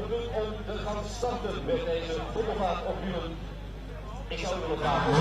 bedoeld om te gaan starten met deze vogelvaart op wielen. Ik zou willen vragen.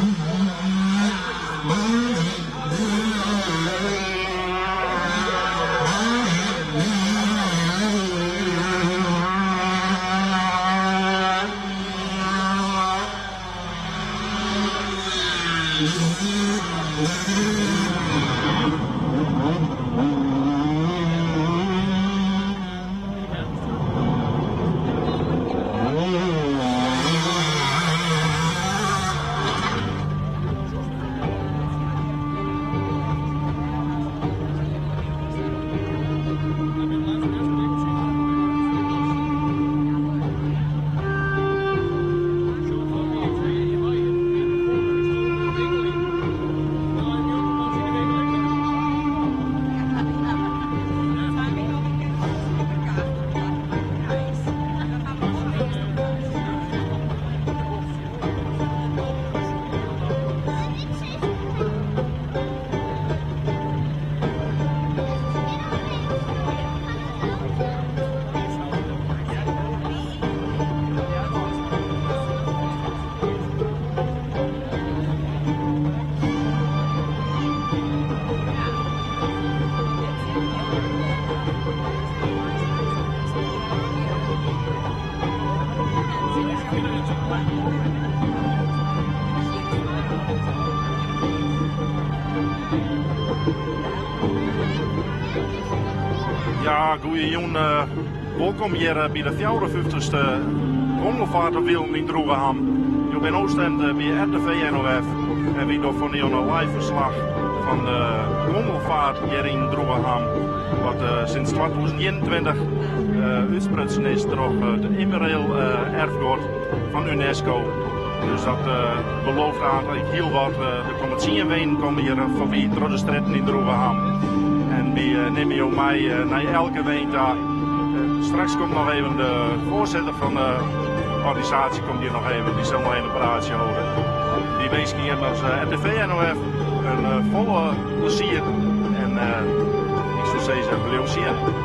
Ja, goeiejoen. Welkom hier bij de 54ste Rommelvaart op wielen in Droevenham. Ik ben Oostend bij RTV NOF en wie door van een live verslag van de Rommelvaart hier in Droevenham. Wat sinds 2021 uitsprutsen is door de Immereel erfgoed van UNESCO. Dus dat belooft eigenlijk heel wat. Er komen 10 weken komen hier voorbij door de straten in Droevenham. En die nemen jou mee naar elke week daar. Straks komt nog even de voorzitter van de organisatie komt hier nog even. Die zal nog even een praatje houden. Die wens hier als RTV NOF een volle plezier. En ik zou zeggen, veel zien.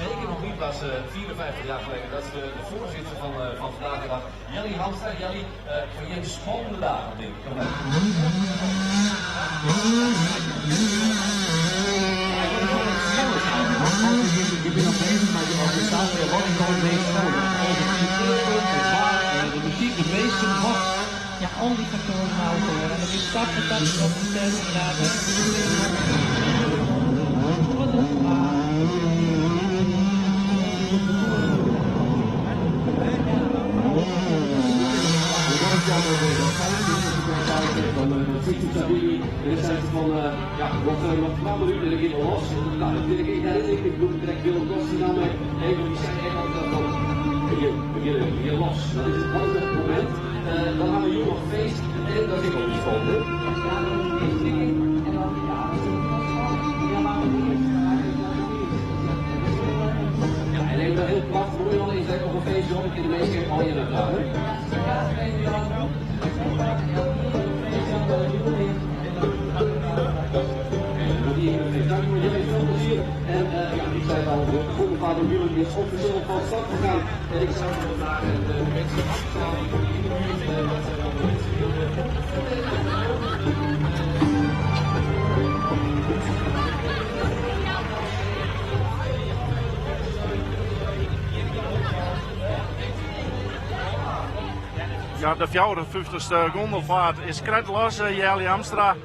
zeker nog niet was 54 jaar geleden. Dat is de voorzitter van vandaag de dag. Jelly Hamstra. Jelly, voor je spannende dagen, denk ik. Je bent nog bezig met de organisatie, wat ik nooit mee nodig. De muziek, de feesten, wat. Ja, al die factoren houden. En dat is stap voor stap op de steun inderdaad. Wat is het? van Sisi Sabini. En dan zijn ze van, ja, nog een paar minuten en dan gaan we los. Nou, natuurlijk, ik herinner ik doe direct Willem Dos die namen. Even die zijn echt altijd van, hier los. Dat is het moment. Dan gaan we hier nog feest en dat is ook niet vol. Ja, en even heel plat, mooi dan is er nog een feestje op. Ik in de meeste keer al je naar buiten. Dank voor jullie, veel plezier. En ja, ik zei het al, de goede vader Willem is officieel van start gegaan. En ik zou vandaag de mensen afstaan in de buurt. Ja, de 54ste gondelvaart is kretlos, Jelly Amstra.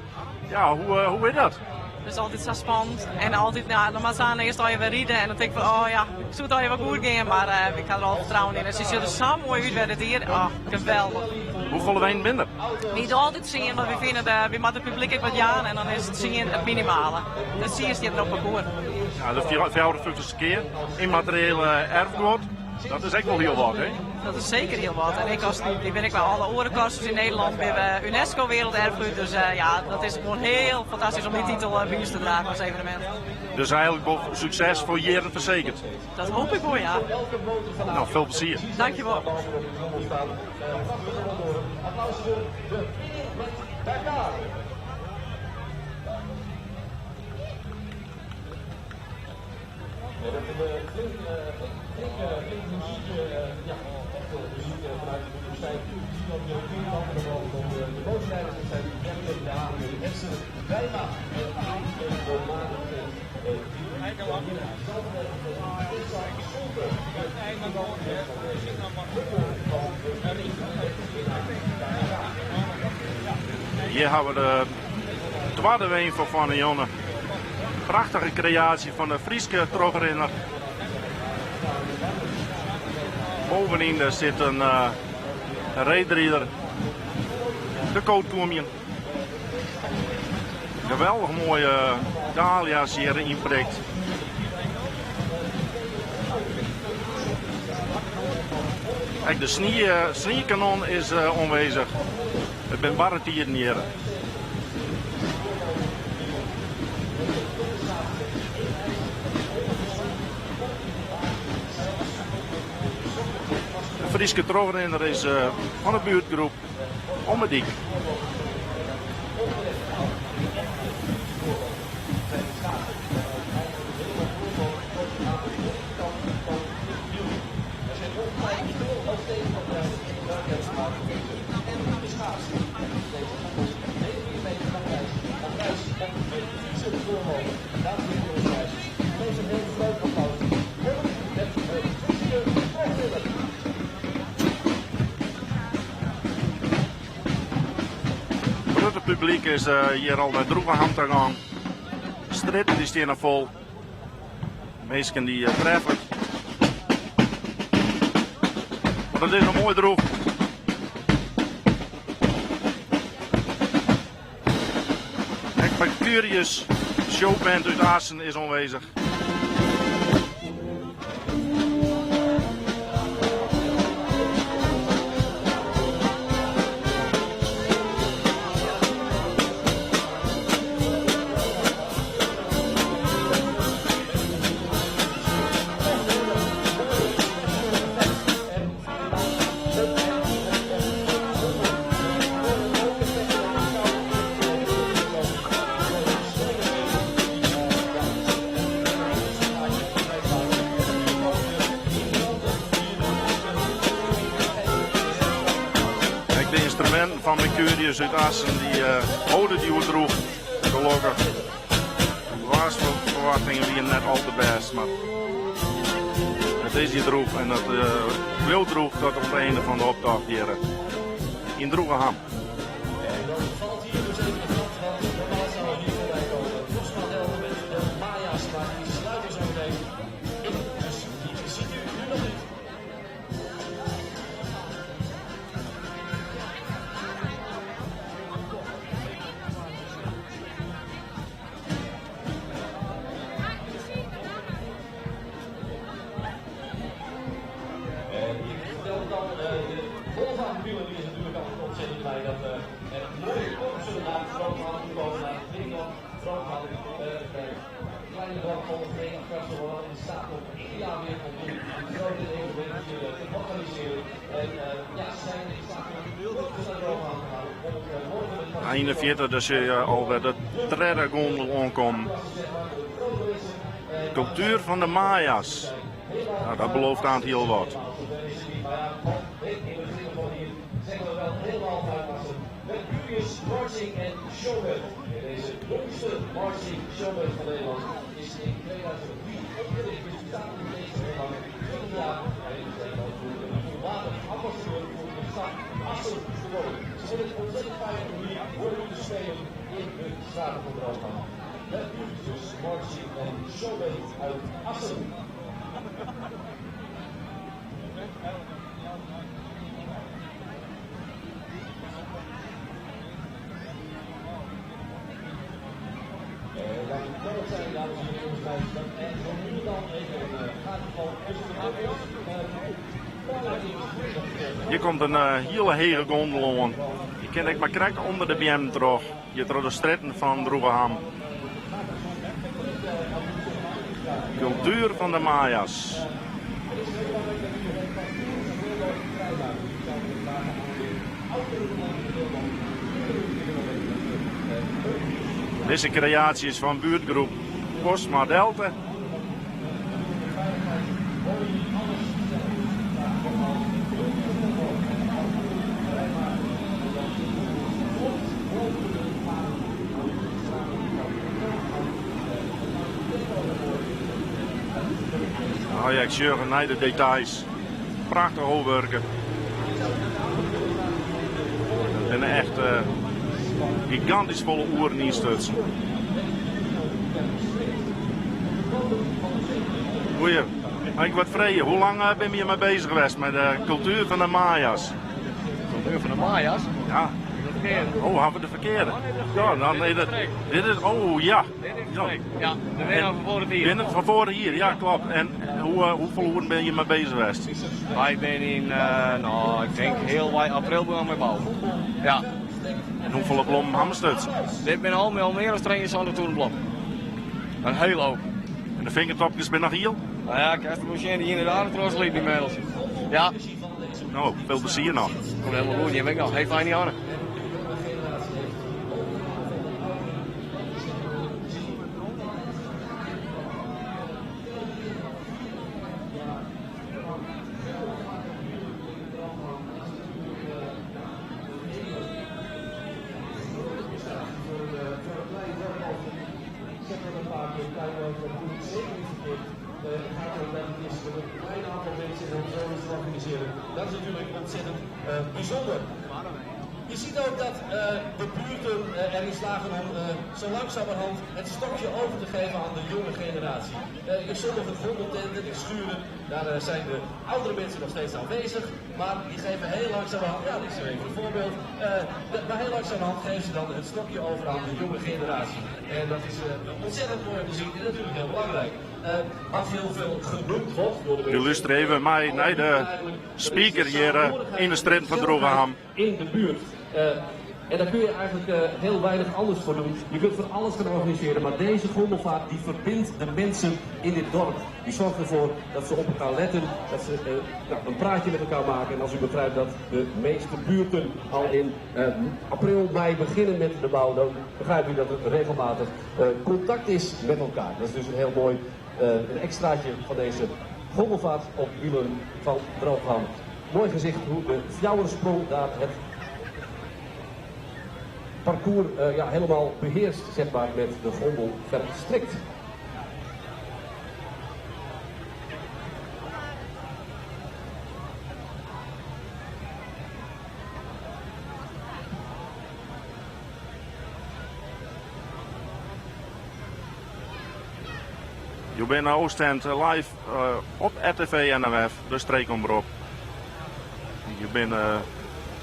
Ja, hoe is dat? Het is altijd zo spannend. En altijd, ja, normaal staan eerst al je weer rijden. En dan denk ik van, oh ja, ik zou het al even goed gaan. Maar ik ga er al vertrouwen in. En ze ziet er zo mooi uit bij het hier. Oh, geweldig. Hoeveel wijn binnen? We doen altijd zien, want we vinden dat we met het publiek ook wat jaren. En dan is het zien het minimale. Dat zie je er op parcours. Ja, de 54ste keer. Immateriële erfgoed. Dat is echt wel heel wat, hè? Dat is zeker heel wat. En ik ben ik bij alle orenkasters in Nederland bij UNESCO Werelderfgoed. Dus ja, dat is gewoon heel fantastisch om die titel bij ons te dragen als evenement. Dus eigenlijk wel succes voor jaren verzekerd. Dat hoop ik voor, ja. Nou, veel plezier. Dankjewel. Applaus voor de Dakar. Muziek, ja, echt muziek vanuit de universiteit. Dan de Nederlanden, dan de bootleiders, dat zijn die Bergen, de Hagen, de Essen, Wijma, Hier hebben we de tweede wijn van Jonne. Prachtige creatie van de Frieske trogrenner. Bovenin daar zit een reedrieder. De kootkoemje. Geweldig mooie dahlia's hier inprikt. Kijk, de sneeuwkanon is onwezig. Het ben warm hier neer. De Frieske trogrenner is van de buurtgroep Ommediek. Het publiek is hier al naar Droevenham te gaan. De stritten die staan er vol. Meesten die treffen. Maar dat is een mooi droeg. Kijk, bij Curious showband uit Assen is aanwezig. De instrumenten van Mercurius uit Assen, die houden die goed droeg, gelukkig. De waarsverwachtingen waren net al te best, maar het is die droeg en dat wil droeg tot op het einde van de optocht hier in Droevenham. aan toekomen naar het Bingo Droomham. Kleine dorp van de Verenigd Festival in staat om ieder jaar weer om dit grote evenement te organiseren. En ja, ze zijn in staat om de Droomham te houden. Om morgen 41, dus je alweer de derde gondel aankomt. Cultuur van de Maya's. Nou, dat belooft aan het heel wat. Mercurius Marching en Showband. Deze jongste marching showband van Nederland is in 2003 opgericht. Dus die staat in deze lang 20 jaar. En is Nederland voor een volwaardig ambassadeur voor de stad Assen geworden. Ze vinden het ontzettend fijn om hier voor u te spelen in de straten van Droomham. Mercurius Marching en Showband uit Assen. Hier komt een hele hege gondel aan. Je kent ik maar correct onder de BM terug. Je door de stritten van Droegeham. Cultuur van de Maya's. Deze creatie is van buurtgroep Cosma Delta. Ajax Jurgen naar de details. Prachtig overwerken. En echt gigantisch volle oeren instutsen. Goeie. Ik word vrij. Hoe lang ben je hiermee bezig geweest met de cultuur van de Maya's? Cultuur van de Maya's? Ja. Oh, hebben we de verkeerde? Ja, dan nee, dit is. Oh ja. Ja, de winnaar van voren hier. Winnaar van voren hier, ja klopt. En hoeveel uren ben je mee bezig geweest? Wij zijn in, nou, ik denk heel wij april begonnen met bouwen. Ja. En hoeveel blommen hamstutsen? Dit ben al meer dan 23 blom. Een hele hoop. En de vingertopjes ben nog hier? Nou ja, ik heb de machine die inderdaad het roos liep inmiddels. Ja. Nou, veel plezier nog. Komt helemaal goed, die heb ik nog. Heel fijn niet aan. Dat is natuurlijk ontzettend bijzonder. Je ziet ook dat de buurten erin slagen om zo langzamerhand het stokje over te geven aan de jonge generatie. In sommige gondeltenten, in schuren, daar zijn de oudere mensen nog steeds aanwezig, maar die geven heel langzamerhand, ja, dit is even een voorbeeld, maar heel langzamerhand geven ze dan het stokje over aan de jonge generatie. En dat is ontzettend mooi om te zien en natuurlijk heel belangrijk. Wat heel veel genoemd wordt door de mensen. Illuster even mij naar de speaker hier in de straat van Droegeham. In de buurt. En daar kun je eigenlijk heel weinig anders voor doen. Je kunt van alles gaan organiseren, maar deze gondelvaart die verbindt de mensen in dit dorp. Die zorgt ervoor dat ze op elkaar letten, dat ze een praatje met elkaar maken. En als u begrijpt dat de meeste buurten al in april, mei beginnen met de bouw, dan begrijpt u dat er regelmatig contact is met elkaar. Dat is dus een heel mooi een extraatje van deze gondelvaart op wielen van Droomham. Mooi gezicht hoe de Fjouwersprong daar het parcours helemaal beheerst, zeg maar, met de gondel verstrikt. Je bent naar Oostend live op RTV NMF, de streekomroep. Je bent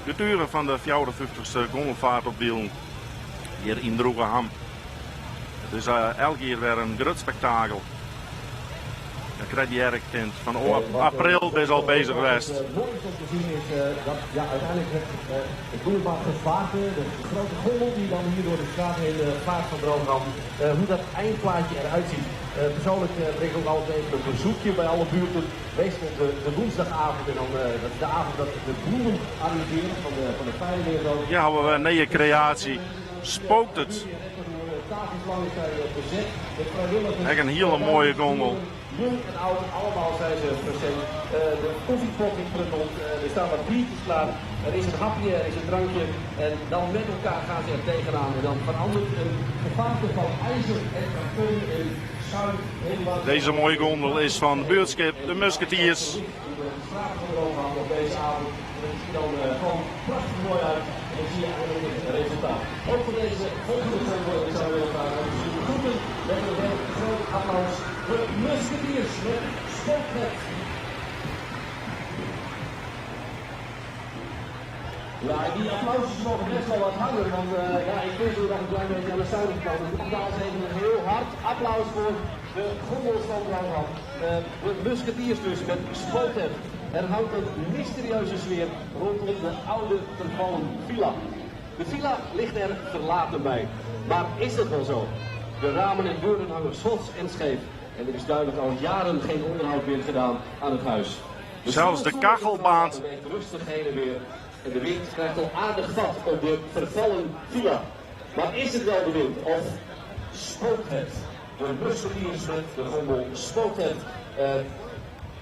getuige van de 54ste gondelvaart op wielen hier in Droegeham. Het is elke keer weer een groot spektakel. Dan krijg je erg kind. Van april is al bezig geweest. Het mooiste om te zien is dat uiteindelijk het boulevard gevaarte, de grote gondel die dan hier door de straat heen vaart van Droomram, hoe dat eindplaatje eruit ziet. Persoonlijk breng ik ook altijd even een bezoekje bij alle buurten. Meestal de woensdagavond en dan dat is de avond dat de bloemen arriveren van de Feyenoord. Ja, hebben we een nieuwe creatie. Spookt het. Echt een hele mooie gondel. Jong en oud, allemaal zijn ze present. De koffiepot is prutteld, er staan wat biertjes klaar. Er is een hapje, er is een drankje. En dan met elkaar gaan ze er tegenaan. En dan verandert een gevaarte van ijzer en karton en schuim. Deze mooie gondel is van de buurtschap de Musketeers. De straat van Droomram op deze avond. Dat ziet dan gewoon prachtig mooi uit. En dan zie je eigenlijk het resultaat. Ook voor deze volgende gondel zou ik willen vragen. De groeten met een heel groot applaus. De Musketeers met Spooknet. Ja, die applausjes mogen best wel wat harder, want ik vind er nog een klein beetje aan de zuiderkant. Dus nogmaals even een heel hard applaus voor de gondels van Droomram. De Musketeers dus met Spooknet. Er hangt een mysterieuze sfeer rondom de oude vervallen villa. De villa ligt er verlaten bij. Maar is het wel zo? De ramen en deuren hangen schots en scheef. En er is duidelijk al jaren geen onderhoud meer gedaan aan het huis. Zelfs de kachelbaan beweegt rustig heen en weer. En de wind krijgt al aardig vat op de vervallen villa. Maar is het wel de wind of spookt het? De Musketeers met de gondel spookt het.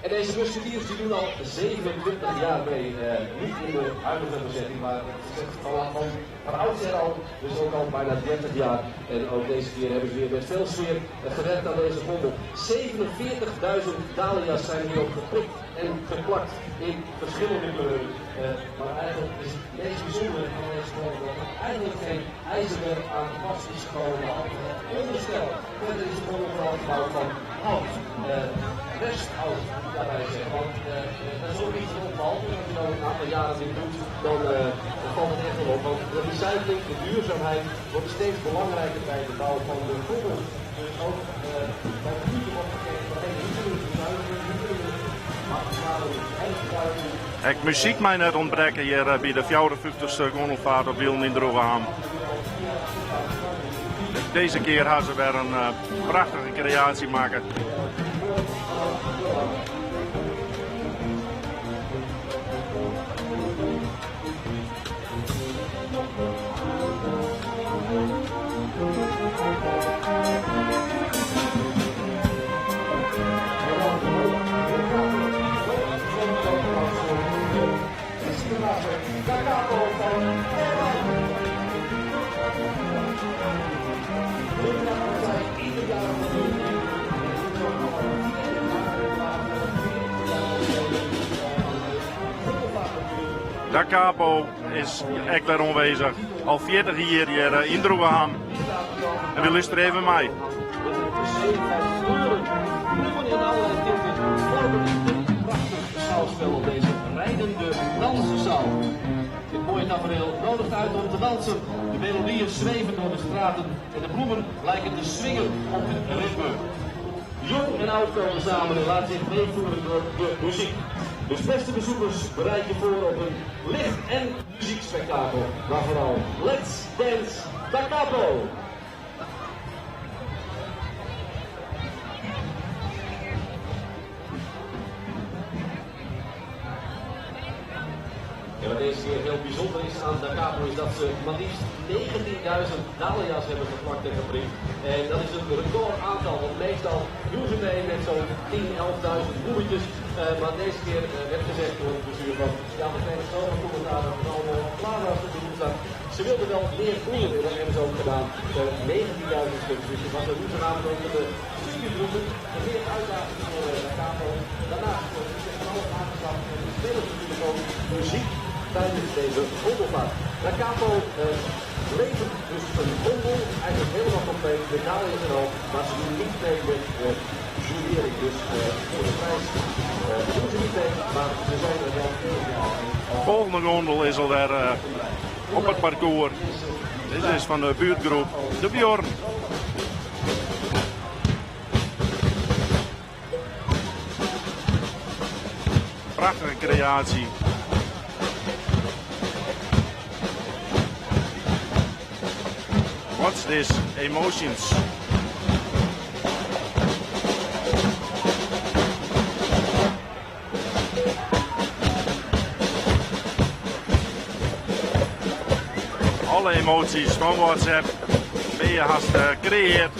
En deze Musketeers die doen al 27 jaar mee, niet in de huidige bezetting, maar van oudsher al, dus ook al bijna 30 jaar. En ook deze keer hebben ze weer met veel sfeer gewerkt aan deze gondel. 47.000 dahlia's zijn hierop geprikt en geplakt in verschillende kleuren. Maar eigenlijk is het meest bijzondere van deze gondel dat er eigenlijk geen ijzerwerk aan vast is gekomen. Onderstel, verder is de gondel vooral gebouwd van hout. Resthout, daarbij zeggen. Want dat is ook iets opvalt. Als je dan een aantal jaren dit doet, dan valt het echt wel op. Want de recycling, de duurzaamheid, wordt steeds belangrijker bij de bouw van de gondel. Dus ook bij de buurten wordt gekeken van hey, hoe kunnen we bezuinigen, maximale eindgebruiken. Ik muziek mij net ontbreken hier bij de 54ste gondelvaart op Wiel in Droomram. Deze keer gaan ze weer een prachtige creatie maken. Da Capo is echt daar aanwezig. Al 40 jaar hier in Droomram. En we luisteren even mee. Schouwspel op deze rijdende dansenzaal. Dit mooie tafereel nodigt uit om te dansen. De melodieën zweven door de straten en de bloemen lijken te swingen op het ritme. Jong en oud komen samen en laten zich meevoeren door de muziek. Dus beste bezoekers, bereid je voor op een licht- en muziekspektakel. Maar vooral, let's dance Da Capo! Ja, wat deze keer heel bijzonder is aan Da Capo is dat ze maar liefst 19.000 dahlia's hebben geplakt en geprikt. En dat is een record aantal, want meestal doen ze mee met zo'n 10.000, 11.000 bloemetjes. Maar deze keer werd gezegd door het bestuur van ja, we krijgen zoveel commentaren van allemaal klaar als het doen staat. Ze wilden wel meer bloemen en dat hebben ze ook gedaan. 19.000 stuks, dus het was een hoegenaamd over de studiebloemen. En meer uitdaging voor Da Capo. Daarnaast is er alles aangebracht en de spelers natuurlijk ook muziek tijdens deze gondelvaart. Da Capo levert dus een gondel, eigenlijk helemaal compleet, medailles en al, maar ze doen niet mee met jurering. Dus voor de prijs doen ze niet mee, maar ze zijn er wel veel jaar. De volgende gondel is alweer op het parcours. Dit is van de buurtgroep De Bjorn. prachtige creatie. What's this? Emotions. Alle emoties van WhatsApp ben je hast gecreëerd.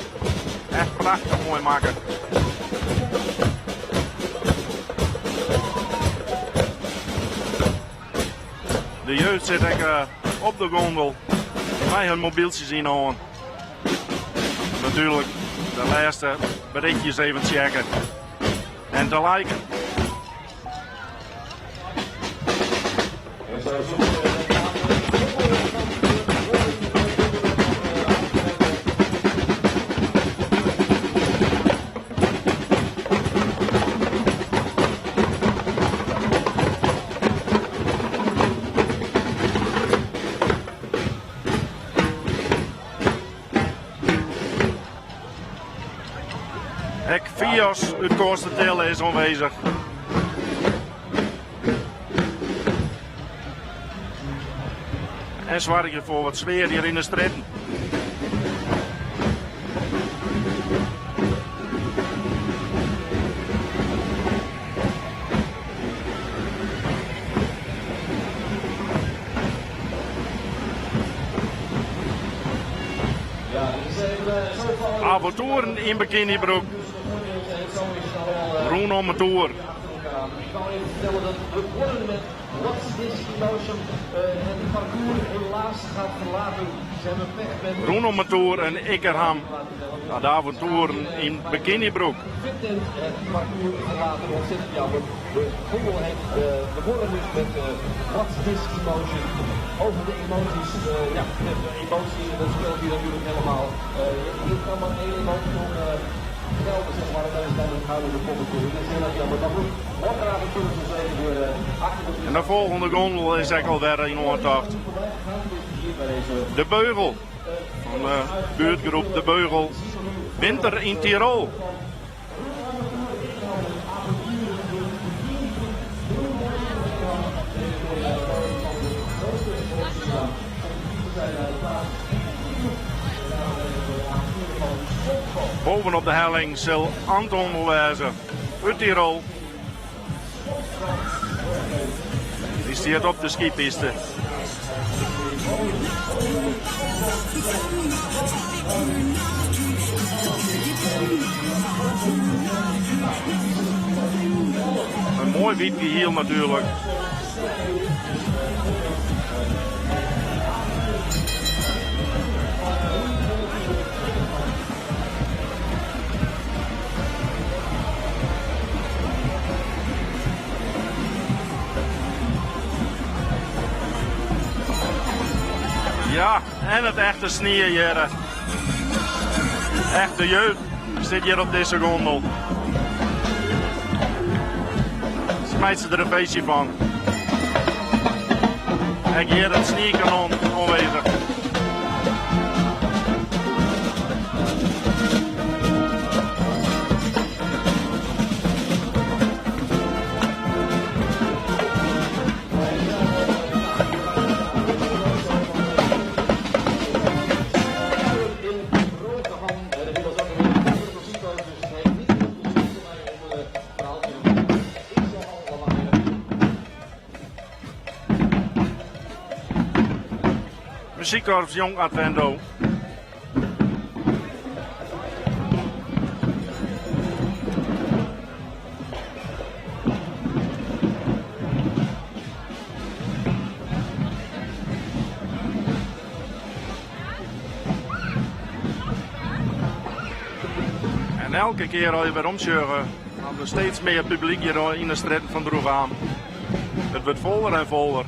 Echt prachtig mooi maken. De jeugd zit op de gondel. Mij hun mobieltjes in aan. Natuurlijk de laatste berichtjes even checken. En te liken. Hek Fios uit Koorstentille is aanwezig. En zorg je voor wat sfeer hier in de stritten. Avonturen in bikinibroek. Roen om het toer. Ik kan even vertellen dat we begonnen met What's This Emotion en die parcours helaas gaat verlaten. Ze hebben pech met Roen om het toer en Ikkerham. De avonturen in bikinibroek. Vincent het parcours verlaten. Ontzettend jammer. De gondel heeft begonnen dus met What's This Emotion. Over de emoties, ja, de emotie, dat speelt hier natuurlijk helemaal. Je kan maar één emotie doen. Gelden, zeg maar, dat is dan het huidige concours. Dat is heel erg jammer. Maar goed, morgenavond kunnen ze dus even weer achter de... En de volgende gondel is ook alweer in aantocht. De Beugel. Van de buurtgroep De Beugel. Winter in Tirol. Bovenop de helling zal Anton wijzen uit Tirol. Die staat op de skipiste. Een mooi wit geheel natuurlijk. Ja, en het echte sneeuw hier. Echte jeugd zit hier op deze gondel. Smijt ze er een feestje van. En hier het sneeuwkanon aanwezig. Muziekkorps Jong Advento. En elke keer als je weer omscheuren, gaan er steeds meer publiek hier in de straten van Droegaan. Het wordt voller en voller.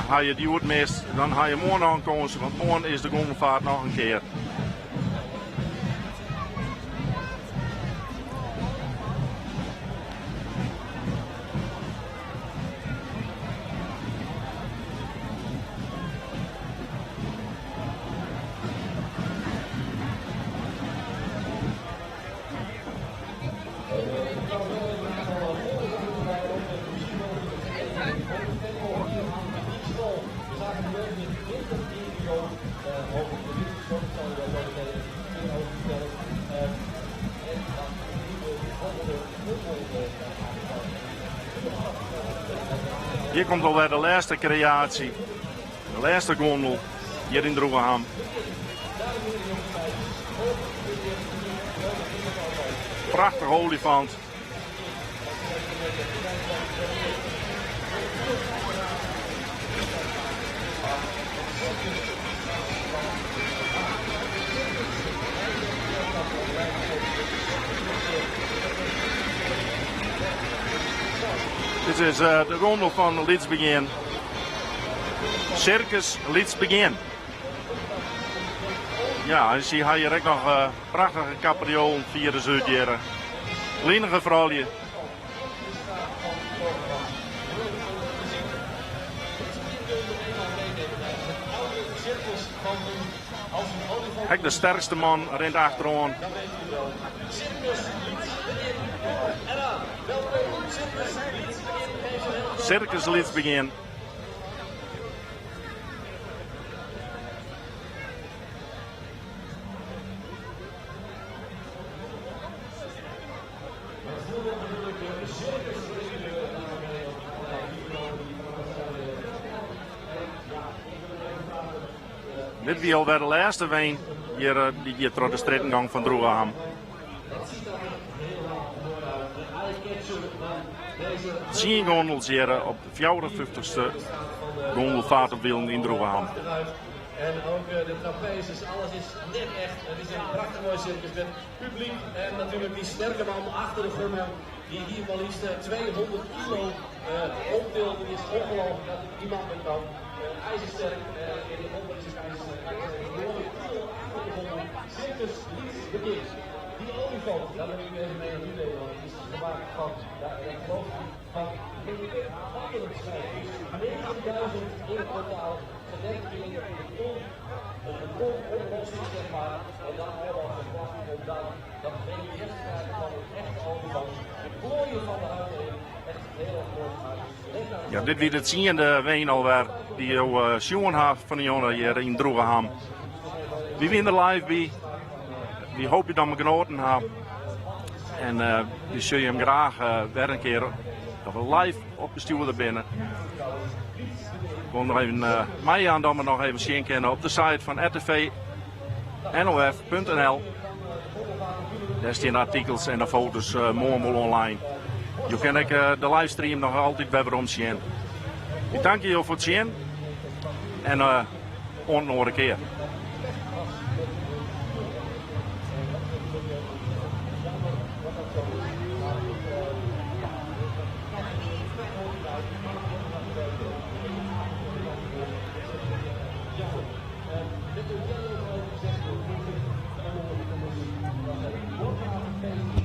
Ga je die wordt mist, dan ga je morgen aankomen, want morgen is de gondelvaart nog een keer. over de liefde, dat zal je wel zo meteen over vertellen. En dan de volgende Hier komt alweer de laatste creatie. De laatste gondel hier in Droegeham. Prachtig olifant. Dit is de gondel van Leeds Begin. Circus Leeds Begin. Ja, en zie hier ook nog prachtige capriolen via de Zuidjeren. Lenige vrouwje. Kijk, de sterkste man rent achterom. Circus Leeds Begin. Dit wie alweer de laatste ween hier door de strettengang van Droegeham. 10 gondels hier op de 54ste gondelvaartwielen in Droegeham. En ook de trapezes, alles is net echt. Het is een prachtig mooi circus met publiek en natuurlijk die sterke man achter de gondel die hier maar liefst 200 kilo optilt. Het is ongelooflijk dat iemand met kan. IJzersterk in de gondel is het IJzersterk. Circus Leeds Begin. Die olifant, daar heb ik u even mee aan u delen, want het is gemaakt van, ik geloof van 9000 in totaal. Gedekt in de kom oplossing, zeg maar, en dan helemaal gebracht om dan dat beetje te krijgen van een echte olifant. De plooien van de huid erin, echt heel erg mooi gemaakt. Ja, dit weer het ziende ween alweer die jou sjoen heeft van de jongen hier in Droegeham. Wie win er live bij? We hopen dat we genoten hebben. En we zullen hem graag weer een keer dat we live opgestuurd binnen. Gewoon nog even mij aan dat we nog even zien kennen op de site van rtvnof.nl. Daar staan artikels en de foto's morgen online. Je kan ik de livestream nog altijd weer zien. Ik dank je voor het zien en nog een keer. Met